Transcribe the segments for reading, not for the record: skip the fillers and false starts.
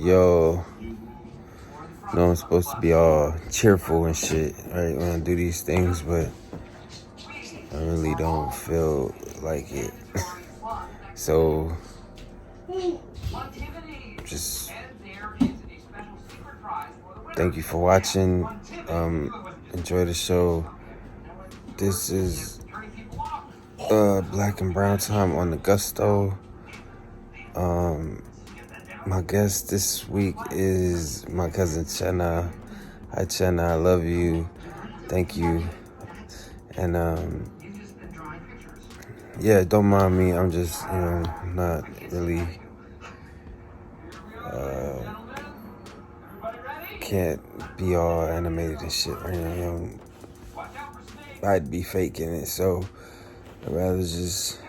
Yo, know I'm supposed to be all cheerful and shit, right, when I do these things, but I really don't feel like it. So, just thank you for watching. Enjoy the show. This is Black and Brown Time on the Gusto. My guest this week is my cousin Chena. Hi Chena, I love you. Thank you. And yeah, don't mind me. I'm just, not really can't be all animated and shit right now. I'd be faking it, so I'd rather just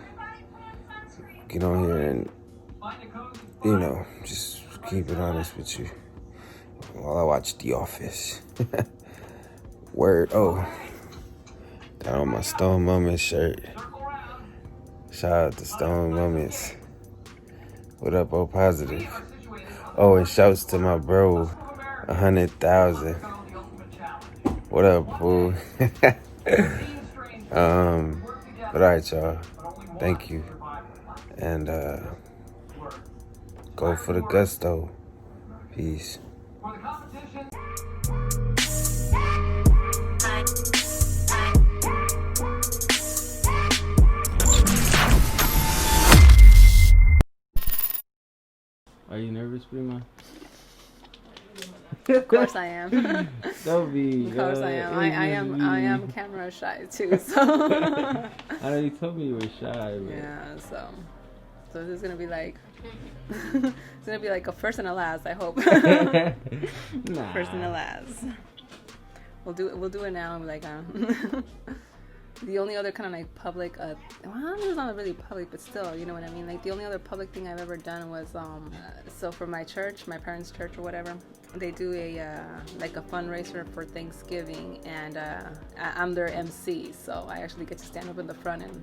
get on here and just keep it honest with you while I watch The Office. Word. Oh, got on my Stone Moments shirt. Shout out to Stone Moments. What up, O Positive? Oh, and shouts to my bro, 100,000. What up, fool? But alright, y'all. Thank you. And go for the gusto. Peace. Are you nervous, Prima? Of course I am. Don't be. Of course I am. I am camera shy too. So. I know you told me you were shy. But... Yeah. So this is gonna be like. It's gonna be like a first and a last. I hope. Nah. First and a last. We'll do it now. I'm like. The only other kind of like public, well, it's not really public, but still, you know what I mean? Like the only other public thing I've ever done was, so for my church, my parents' church or whatever, they do like a fundraiser for Thanksgiving, and I'm their MC, so I actually get to stand up in the front and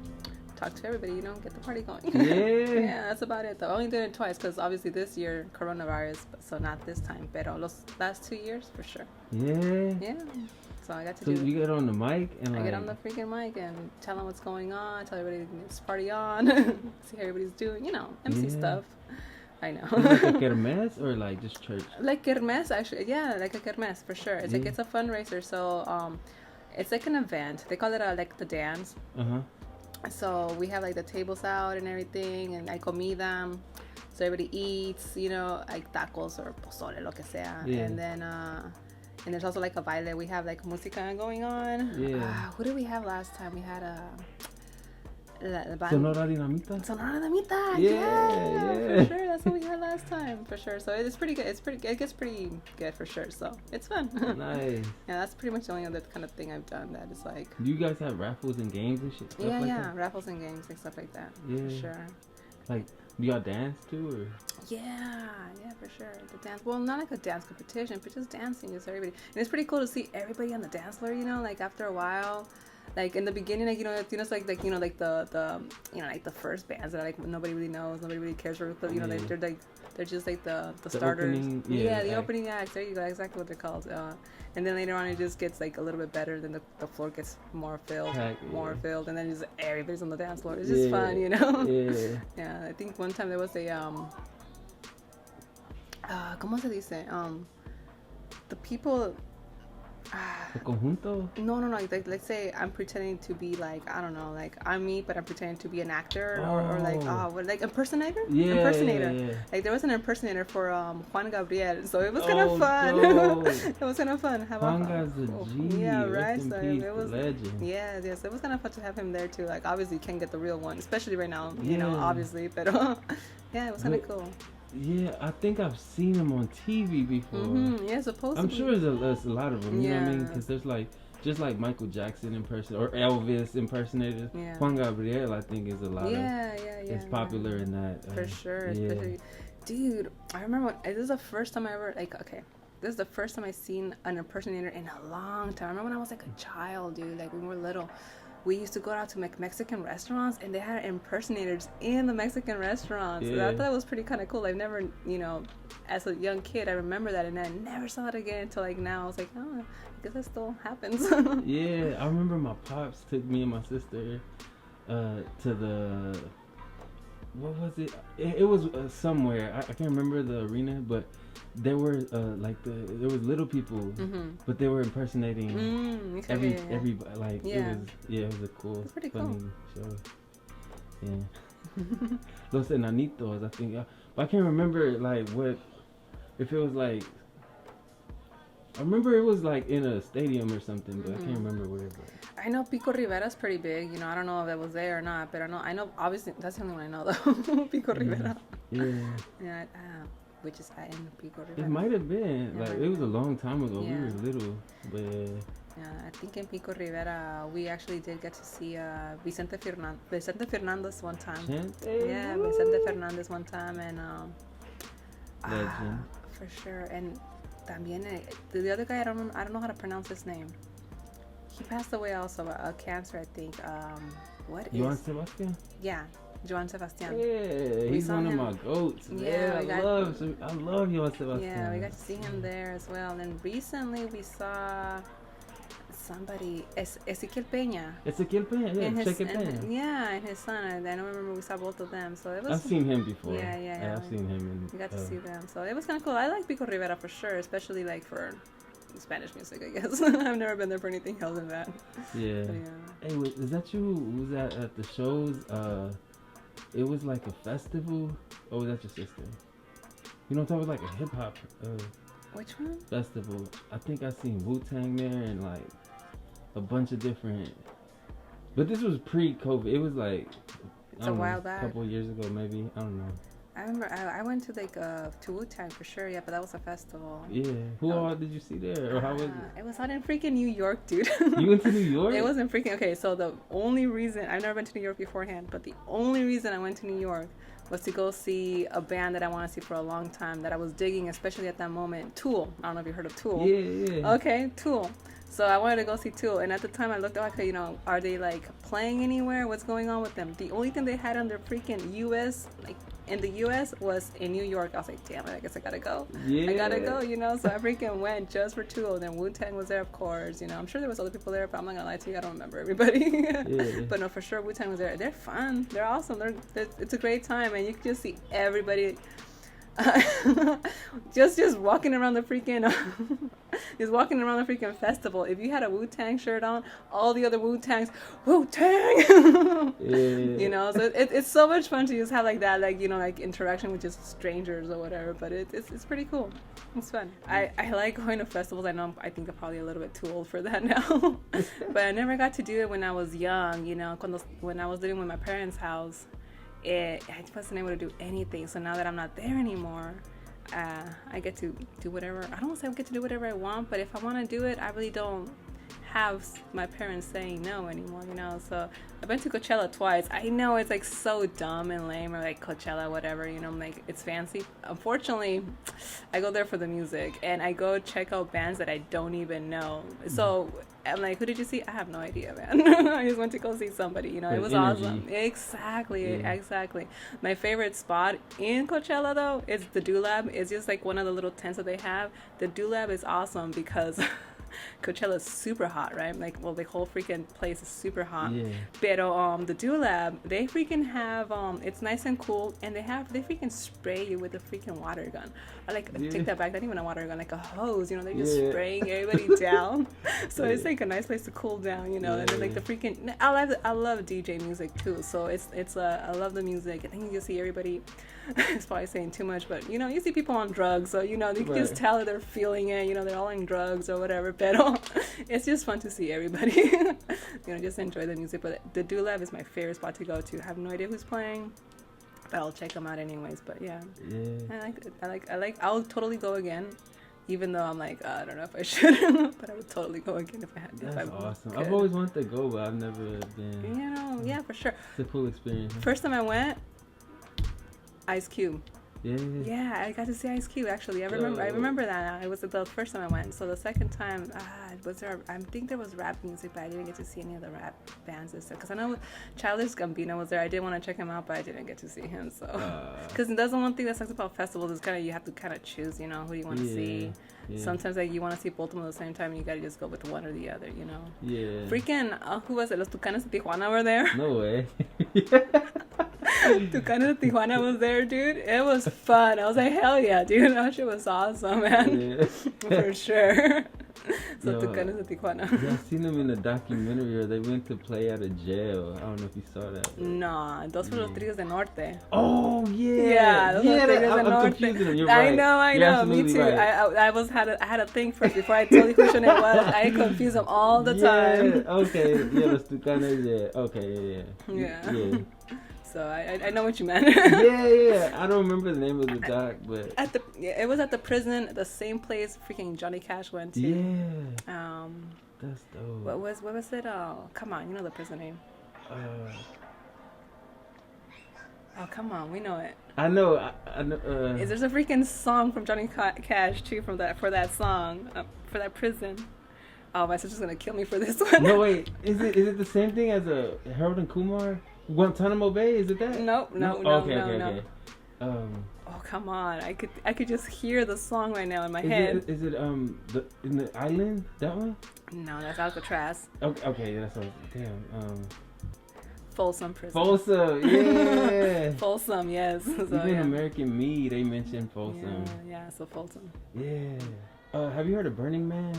talk to everybody, get the party going. Yeah. Yeah, that's about it though. I only did it twice because obviously this year, coronavirus, so not this time, but los last 2 years for sure. Yeah. Yeah. So I got to So do. you get on the mic and I get on the freaking mic and tell them what's going on, tell everybody it's party on, see how everybody's doing, MC stuff. I know. Like a kermesse or like just church? Like kermesse, actually, yeah, like a kermesse for sure. It's like it's a fundraiser, so it's like an event. They call it like the dance. So we have like the tables out and everything, and hay comida, so everybody eats, like tacos or pozole, lo que sea, and then. And there's also like a baile. We have like música going on. Yeah. Who did we have last time? We had the band. Sonora Dinamita. Sonora Dinamita. Yeah. For sure. That's what we had last time. For sure. So it's pretty good. It gets pretty good for sure. So it's fun. Nice. Yeah, that's pretty much the only other kind of thing I've done that is like. Do you guys have raffles and games and shit? Yeah. Raffles and games and stuff like that. Yeah. For sure. Like, do y'all dance too, or? Yeah, for sure. The dance, well, not like a dance competition, but just dancing, just everybody. And it's pretty cool to see everybody on the dance floor, like after a while. Like in the beginning, like it's like the like the first bands that like nobody really knows, nobody really cares for, but they're just like the starters. Opening, the opening acts. There you go, exactly what they're called. And then later on, it just gets like a little bit better. Then the floor gets more filled, and then just everybody's on the dance floor. It's just fun, Yeah. Yeah, I think one time there was a ¿cómo se dice? The people. ¿El conjunto? No. Like, let's say I'm pretending to be like, I don't know, like I'm me, but I'm pretending to be an actor or like impersonator. Yeah. Impersonator. Yeah. Like there was an impersonator for Juan Gabriel, so it was kind of fun. It was kind of fun. Juan Gabriel's a G. Yeah, right. So it was legend. Yeah. So it was kind of fun to have him there too. Like obviously you can't get the real one, especially right now. Obviously, but yeah, it was kind of cool. Yeah, I think I've seen him on TV before. Yeah, supposedly. I'm sure there's a lot of them. You know what I mean? Because there's just like Michael Jackson impersonator or Elvis impersonators. Yeah. Juan Gabriel, I think, is a lot of. Yeah. It's popular in that. For sure. Yeah. Dude, I remember this is the first time I ever this is the first time I seen an impersonator in a long time. I remember when I was like a child, dude, like when we were little. we used to go out to Mexican restaurants, and they had impersonators in the Mexican restaurants. Yeah. So I thought it was pretty kind of cool. I've never, as a young kid, I remember that, and I never saw it again until like now. I was like, oh, I guess that still happens. Yeah, I remember my pops took me and my sister to the, what was it? It was somewhere. I can't remember the arena, but there were there was little people, but they were impersonating everybody. Like it was a cool, pretty funny show. Yeah, Los Enanitos, I think. But I can't remember like what, if it was like. I remember it was like in a stadium or something, but I can't remember where. But I know Pico Rivera's pretty big. I don't know if it was there or not, but I know obviously that's the only one I know though. Pico Rivera. Yeah. Yeah. Which is in Pico Rivera. It might have been it was a long time ago. Yeah. We were little, but yeah, I think in Pico Rivera we actually did get to see Vicente Fernandez one time. Yeah, Vicente Fernandez one time, and legend for sure. And también the other guy, I don't know how to pronounce his name. He passed away also of cancer, I think. Joan Sebastian? Yeah, Joan Sebastian. Yeah, he's one of my goats. Yeah, I love Joan Sebastian. Yeah, we got to see him there as well. And recently we saw somebody, Ezequiel Peña. Yeah, Cheque Peña. Yeah, and his son. I don't remember, we saw both of them. So it was. I've seen him before. Yeah. I've seen him. We got to see them. So it was kind of cool. I like Pico Rivera for sure, especially like for Spanish music, I guess. I've never been there for anything else than that. Yeah. Hey, is that you? Was that at the shows? It was like a festival, or was that your sister? You know what I'm talking about, like a hip hop. Which one? Festival. I think I seen WuTang there and like a bunch of different. But this was pre-COVID. It was like a while back. A couple of years ago, maybe. I don't know. I remember I went to to WuTang for sure, yeah, but that was a festival. Yeah. Who all did you see there? Or how was it? It was out in freaking New York, dude. You went to New York? It wasn't freaking, okay, so the only reason, I've never been to New York beforehand, but the only reason I went to New York was to go see a band that I want to see for a long time, that I was digging, especially at that moment, Tool. I don't know if you heard of Tool. Yeah. Okay, Tool. So I wanted to go see Tool, and at the time I looked like, are they like playing anywhere? What's going on with them? The only thing they had on their freaking US, like in the US, was in New York. I was like, damn it, I guess I gotta go. Yeah. I gotta go, so I freaking went just for Tool. Then WuTang was there, of course. I'm sure there was other people there, but I'm not gonna lie to you, I don't remember everybody. Yeah. But no, for sure WuTang was there. They're fun. They're awesome. It's a great time, and you can just see everybody. just walking around the freaking festival. If you had a WuTang shirt on, all the other WuTangs, WuTang. Yeah. So it's so much fun to just have like that, like like interaction with just strangers or whatever. But it's pretty cool. It's fun. I like going to festivals. I know I think I'm probably a little bit too old for that now, but I never got to do it when I was young. When I was living with my parents' house. I wasn't able to do anything. So now that I'm not there anymore, I get to do whatever. I don't want to say I get to do whatever I want, but if I want to do it, I really don't have my parents saying no anymore, So I've been to Coachella twice. I know it's like so dumb and lame, or like Coachella, whatever, like it's fancy. Unfortunately, I go there for the music, and I go check out bands that I don't even know. So I'm like, who did you see? I have no idea, man. I just went to go see somebody, it was energy. Awesome. Exactly. My favorite spot in Coachella, though, is the Do-Lab. It's just like one of the little tents that they have. The Do-Lab is awesome because Coachella is super hot, right? Like, well, the whole freaking place is super hot. Yeah. Pero the Do-Lab, they freaking have it's nice and cool, and they freaking spray you with a freaking water gun. I take that back. Not even a water gun, like a hose. They're just spraying everybody down. So it's like a nice place to cool down, And then like the freaking, I love DJ music too. So it's I love the music. I think you see everybody. It's probably saying too much, but you see people on drugs, so you can just tell that they're feeling it. They're all on drugs or whatever. But it's just fun to see everybody. Just enjoy the music. But the Do-Lab is my favorite spot to go to. I have no idea who's playing, but I'll check them out anyways. But yeah. I like. I'll totally go again, even though I'm like, I don't know if I should, but I would totally go again if I had. That's awesome. I've always wanted to go, but I've never been. Yeah, for sure. It's a cool experience. First time I went, Ice Cube. Yeah, I got to see Ice Cube actually. I remember that. It was the first time I went. So the second time, was there? I think there was rap music, but I didn't get to see any of the rap bands and stuff. Because I know Childish Gambino was there. I did want to check him out, but I didn't get to see him. So, because that's the one thing that sucks about festivals is kind of you have to kind of choose. You know who you want to see. Yeah. Sometimes like you want to see both of them at the same time, and you gotta just go with one or the other. You know. Yeah. Freaking who was it? Los Tucanes de Tijuana were there. No way. Tucanes de Tijuana was there, dude. It was fun. I was like, hell yeah, dude. That shit was awesome, man. For sure. So Tucanes de Tijuana. Yeah, I seen them in a documentary, or they went to play out of jail. I don't know if you saw that. But... No, those were los Tigres del Norte. Oh yeah. Yeah, those were los Tigres del Norte. Confusing them. You're right. I know. Me too. Right. I had a thing first before I told you which one it was. I confuse them all the time. Okay. Yeah, los Tucanes. Yeah. Okay. Yeah. So I know what you meant. yeah. I don't remember the name of the doc, but it was at the prison, the same place freaking Johnny Cash went to. Yeah. That's dope. What was it? Oh, come on, you know the prison name. Oh, come on, we know it. I know. I know. There's a freaking song from Johnny Cash too for that song for that prison. Oh, my sister's gonna kill me for this one. No wait, is it the same thing as a Harold and Kumar? Guantanamo Bay, is it that? No. Okay. Oh come on! I could just hear the song right now in my head. Is it in the island, that one? No, that's Alcatraz. Okay, that's what. Damn. Folsom Prison. Folsom, yeah. Folsom, yes. So, even American Me, they mentioned Folsom. Yeah. So Folsom. Yeah. Have you heard of Burning Man?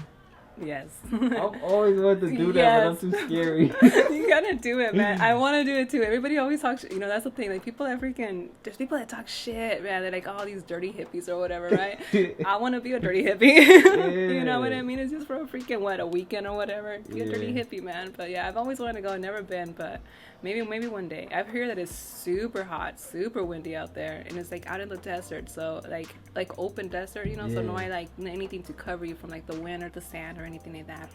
Yes. I've always wanted to do that, but I'm too scary. You gotta do it, man. I want to do it too. Everybody always talks, that's the thing. Like there's people that talk shit, man. They're like, oh, these dirty hippies or whatever, right? I want to be a dirty hippie. You know what I mean? It's just for a weekend or whatever. Be a dirty hippie, man. But yeah, I've always wanted to go. I've never been, but maybe one day. I've heard that it's super hot, super windy out there, and it's like out in the desert, so like open desert, so no anything to cover you from like the wind or the sand or anything like that.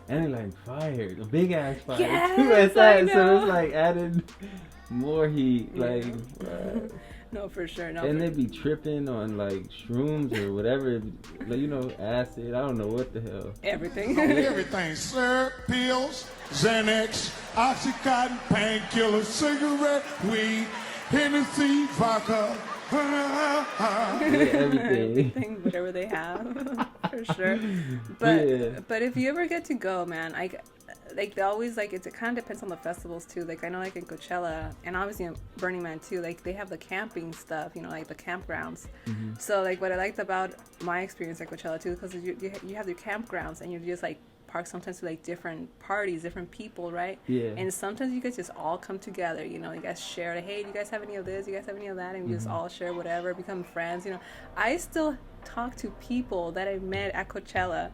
And it like fire, a big ass fire too outside, so it's like added more heat, like. No, for sure. And they be tripping on like shrooms or whatever, acid. I don't know what the hell. Everything. Everything. Syrup, pills, Xanax, Oxycontin, painkillers, cigarette, weed, Hennessy, vodka. Everything, whatever they have, for sure. But if you ever get to go, man, they always it kind of depends on the festivals too. Like I know in Coachella and obviously in Burning Man too, they have the camping stuff, like the campgrounds. Mm-hmm. So what I liked about my experience at Coachella too, because you have your campgrounds and you just park sometimes to different parties, different people, right? Yeah. And sometimes you guys just all come together, you guys share, hey, do you guys have any of this? Do you guys have any of that? And you just all share whatever, become friends, I still talk to people that I met at Coachella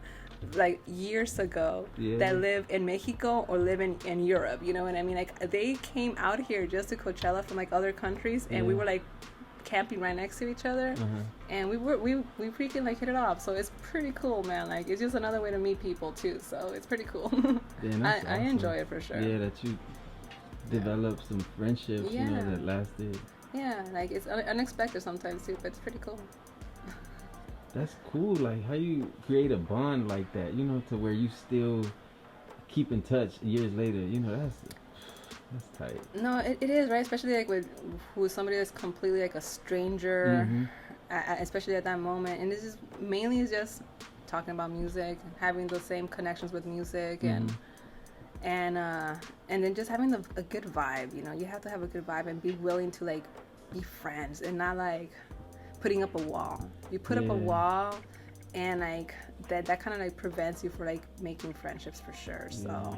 years ago that live in Mexico or live in Europe, you know what I mean? They came out here just to Coachella from other countries, and we were camping right next to each other, and we freaking hit it off. So it's pretty cool, man. It's just another way to meet people too, so it's pretty cool. I enjoy it for sure. Yeah, that you developed some friendships, that lasted. Yeah, it's unexpected sometimes too, but it's pretty cool. That's cool. How you create a bond like that, to where you still keep in touch years later. That's tight. No, it is, right? Especially with somebody that's completely a stranger, especially at that moment. And this is mainly just talking about music, having those same connections with music, and then just having a good vibe. You have to have a good vibe and be willing to be friends and not putting up a wall. You put up a wall, and that kind of prevents you from making friendships for sure. So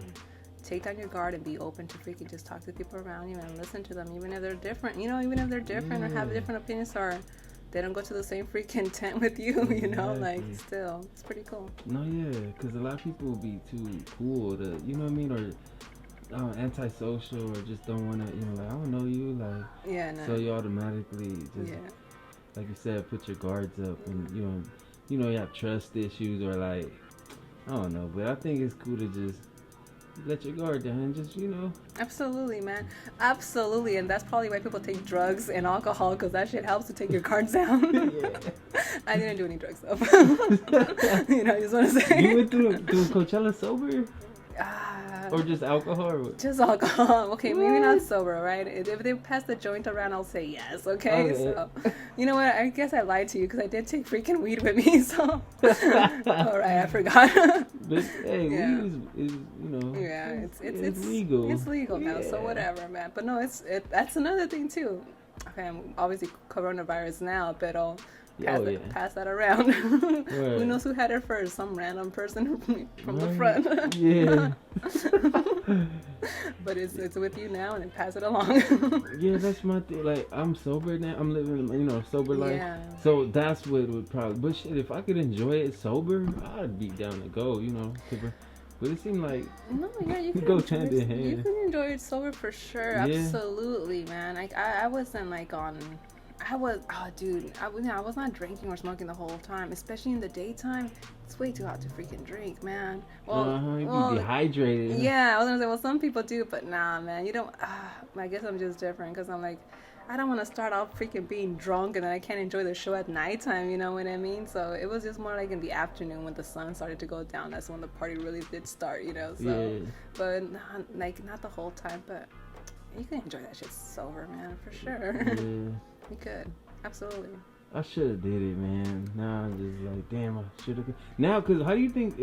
take down your guard and be open to freaking just talk to people around you and listen to them, even if they're different. Even if they're different or have different opinions, or they don't go to the same freaking tent with you. Still, it's pretty cool. No, yeah, because a lot of people will be too cool to, or antisocial, or just don't want to, I don't know you, so you automatically just. Like you said, put your guards up, and you have trust issues, or I don't know, but I think it's cool to just let your guard down and just, Absolutely, man. Absolutely. And that's probably why people take drugs and alcohol, because that shit helps to take your guards down. Yeah. I didn't do any drugs, though. I just want to say. You went through Coachella sober? Ah, Or just alcohol? Or what? just alcohol. Okay, maybe not sober, right? If they pass the joint around, I'll say yes, okay? Okay. So, you know what? I guess I lied to you because I did take freaking weed with me, so. All right, I forgot. But, hey, Yeah. weed is, Yeah, it's legal. It's legal now, so Yeah. whatever, man. But no, that's another thing too. Okay, obviously coronavirus now, but pass that around. Who knows who had it first? Some random person from the front. Yeah. But it's with you now, and then pass it along. Yeah, that's my thing. Like, I'm sober now. I'm living, a sober life. Yeah. So that's what would probably. But shit, if I could enjoy it sober, I'd be down to go. But it seemed like No, yeah, you it can goes enjoy hand in hand. You can enjoy it sober for sure. Yeah. Absolutely, man. Like I wasn't like on. I was, dude. I was not drinking or smoking the whole time, especially in the daytime. It's way too hot to freaking drink, man. You'd be dehydrated. Yeah, I was gonna say, well, some people do, but nah, man. You don't. I guess I'm just different because I'm like, I don't want to start off freaking being drunk and then I can't enjoy the show at nighttime. You know what I mean? So it was just more like in the afternoon when the sun started to go down. That's when the party really did start. So, Yeah. but not the whole time. But you can enjoy that shit sober, man, for sure. Yeah. You could, absolutely. I should have did it, man. Now I'm just like, damn, I should have. Now, cause how do you think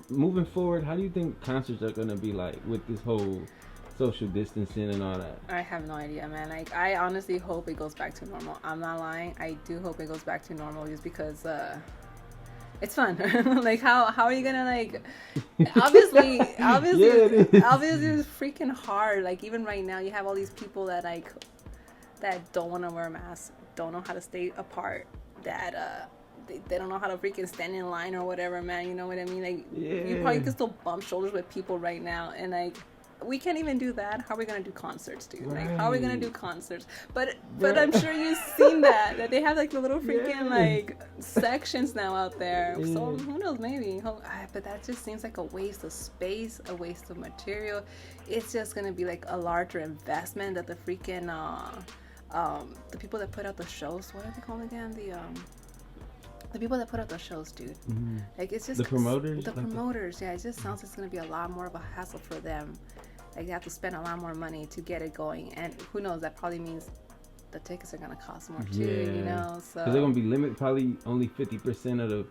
moving forward? How do you think concerts are gonna be like with this whole social distancing and all that? I have no idea, man. Like, I honestly hope it goes back to normal. I'm not lying. I do hope it goes back to normal just because it's fun. Like, how are you gonna like? Obviously, Yeah, it is. obviously, it's freaking hard. Like, even right now, you have all these people that don't want to wear masks, don't know how to stay apart, that they don't know how to freaking stand in line or whatever, man. You know what I mean? Like, you probably can still bump shoulders with people right now, and like, we can't even do that. How are we gonna do concerts, dude? Like, how are we gonna do concerts? But I'm sure you've seen that they have like the little freaking like sections now out there. Yeah. So who knows? Maybe. But that just seems like a waste of space, a waste of material. It's just gonna be like a larger investment that the freaking the people that put out the shows. What are they called again? The people that put out the shows, dude. Mm-hmm. Like, it's just The promoters. The promoters, yeah. It just sounds like it's gonna be a lot more of a hassle for them. Like, they have to spend a lot more money to get it going, and who knows? That probably means the tickets are gonna cost more too. So because they're gonna be limited, probably only 50% of the,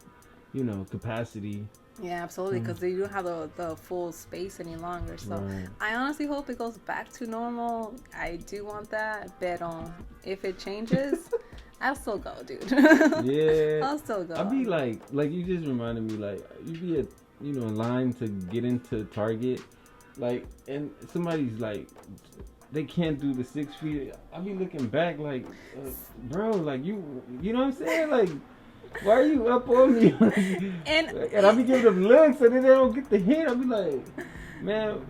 capacity. yeah, absolutely, because they don't have the full space any longer. So Right. I honestly hope it goes back to normal. I do want that, but if it changes, I'll still go, dude. Yeah, I'll still go. I'll be like you just reminded me, like, you be at in line to get into Target, like, and somebody's like, they can't do the 6 feet. I'll be looking back like, bro, like, you know what I'm saying, like, why are you up on me? and I'll be giving them looks and then they don't get the hint. I'll be like, man.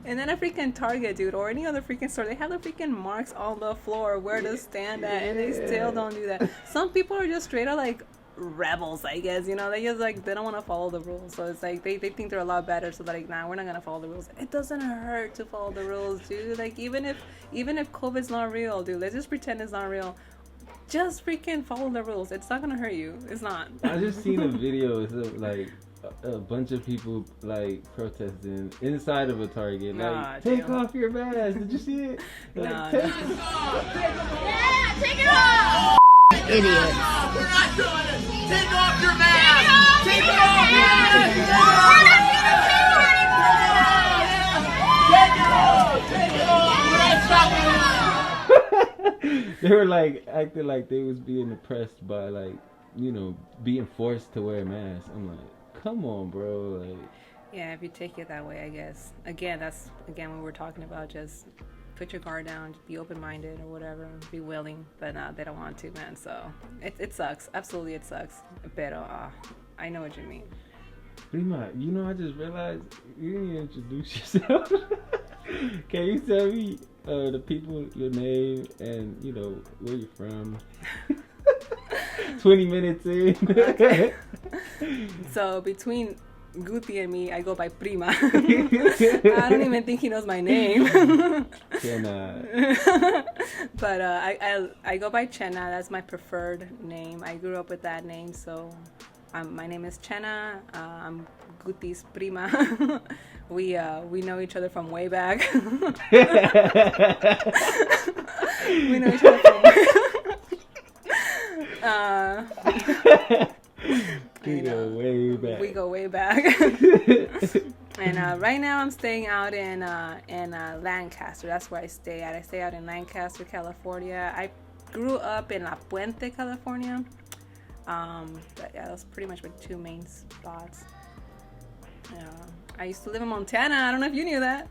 And then a freaking Target, dude, or any other freaking store, they have the freaking marks on the floor where to stand at, and they still don't do that. Some people are just straight up like rebels, I guess. They just like, they don't want to follow the rules. So it's like they think they're a lot better. So they're like, nah, we're not gonna follow the rules. It doesn't hurt to follow the rules, dude. Like, even if COVID's not real, dude, let's just pretend it's not real. Just freaking follow the rules. It's not gonna hurt you. It's not. I just seen a video of like a bunch of people like protesting inside of a Target. Like, take off your mask. Did you see it? Like, take it off. Yeah, take it off. Idiot. We're not doing it. Take off your mask. Take it off. We're not Take it off. We're not stopping it. They were like acting like they was being oppressed by, like, being forced to wear a mask. I'm like, come on, bro. Like, Yeah, if you take it that way, I guess. Again, that's what we're talking about. Just put your guard down, be open-minded or whatever, be willing. But they don't want to, man. So it sucks. Absolutely, it sucks. But I know what you mean. Prima, I just realized you didn't even introduce yourself. Can you tell me the people, your name, and where you're from? 20 minutes in. Okay. So between Guti and me, I go by Prima. I don't even think he knows my name. Chena. But I go by Chena. That's my preferred name. I grew up with that name, so my name is Chena. I'm Guti's Prima. We know each other from way back. We know each other from We go way back. We go way back. And right now I'm staying out in Lancaster. That's where I stay at. I stay out in Lancaster, California. I grew up in La Puente, California. But yeah, those pretty much my two main spots. I used to live in Montana. I don't know if you knew that.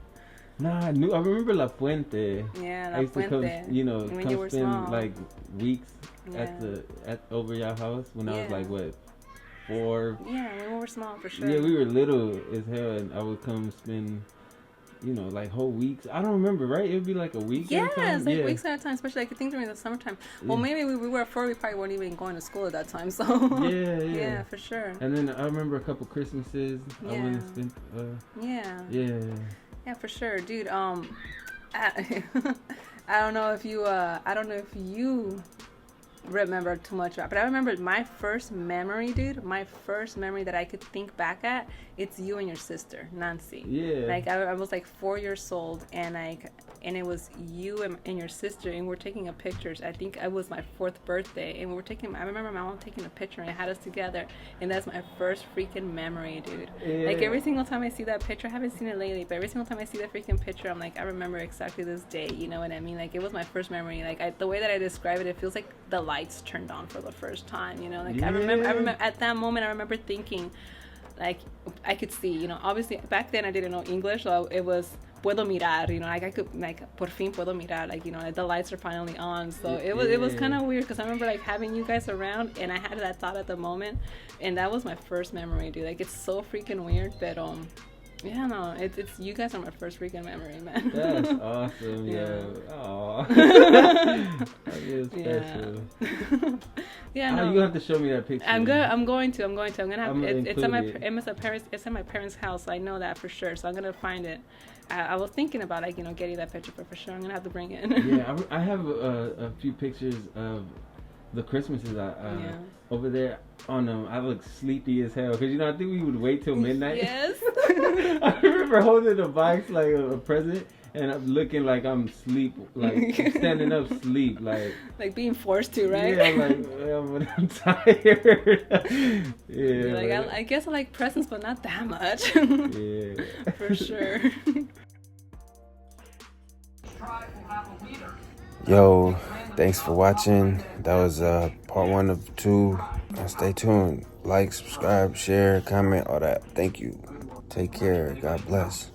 Nah, I remember La Puente. Yeah, La I used to Puente. come, When you were spend small. like weeks Yeah. at over your house when I was Yeah. like what, 4? Yeah, when we were small for sure. Yeah, we were little as hell, and I would come spend, like whole weeks. I don't remember, right? It would be like a week. Yeah, at a time? it's like Yeah. weeks at a time, especially like I think during the summertime. Well, maybe we were 4. We probably weren't even going to school at that time. So Yeah. yeah, for sure. And then I remember a couple Christmases. I went and Yeah. spent. Yeah. Yeah. Yeah, for sure, dude. I don't know if you remember too much, but I remember my first memory, dude. My first memory that I could think back at. It's you and your sister, Nancy. Yeah. Like I was like 4 years old, and it was you and your sister, and we're taking a pictures. I think it was my 4th birthday, and I remember my mom taking a picture, and it had us together, and that's my first freaking memory, dude. Yeah. Like every single time I see that picture, I haven't seen it lately, but every single time I see that freaking picture, I'm like, I remember exactly this day. You know what I mean? Like it was my first memory. Like the way that I describe it, it feels like the lights turned on for the first time. You know, like I remember at that moment, I remember thinking, like I could see. Obviously back then I didn't know English, so it was puedo mirar. Like I could por fin puedo mirar. Like like the lights are finally on. So it was kind of weird because I remember like having you guys around, and I had that thought at the moment, and that was my first memory, dude. Like it's so freaking weird, but yeah, no, it's you guys are my first freaking memory, man. That's awesome, Yeah. yo. Aww. That is special. Yeah, no. You have to show me that picture. I'm going to. I'm gonna have I'm gonna it's at my include it. it's at my parents' house. So I know that for sure. So I'm gonna find it. I was thinking about getting that picture, but for sure I'm gonna have to bring it. Yeah, I have a few pictures of the Christmases over there on them. I look sleepy as hell because I think we would wait till midnight. Yes. I remember holding a box like a present, and I'm looking like I'm standing up sleep, like being forced to, right? Yeah, I'm tired. Yeah, I guess I like presents, but not that much. Yeah, for sure. Yo, thanks for watching. That was part 1 of 2. Stay tuned. Like, subscribe, share, comment, all that. Thank you. Take care. God bless.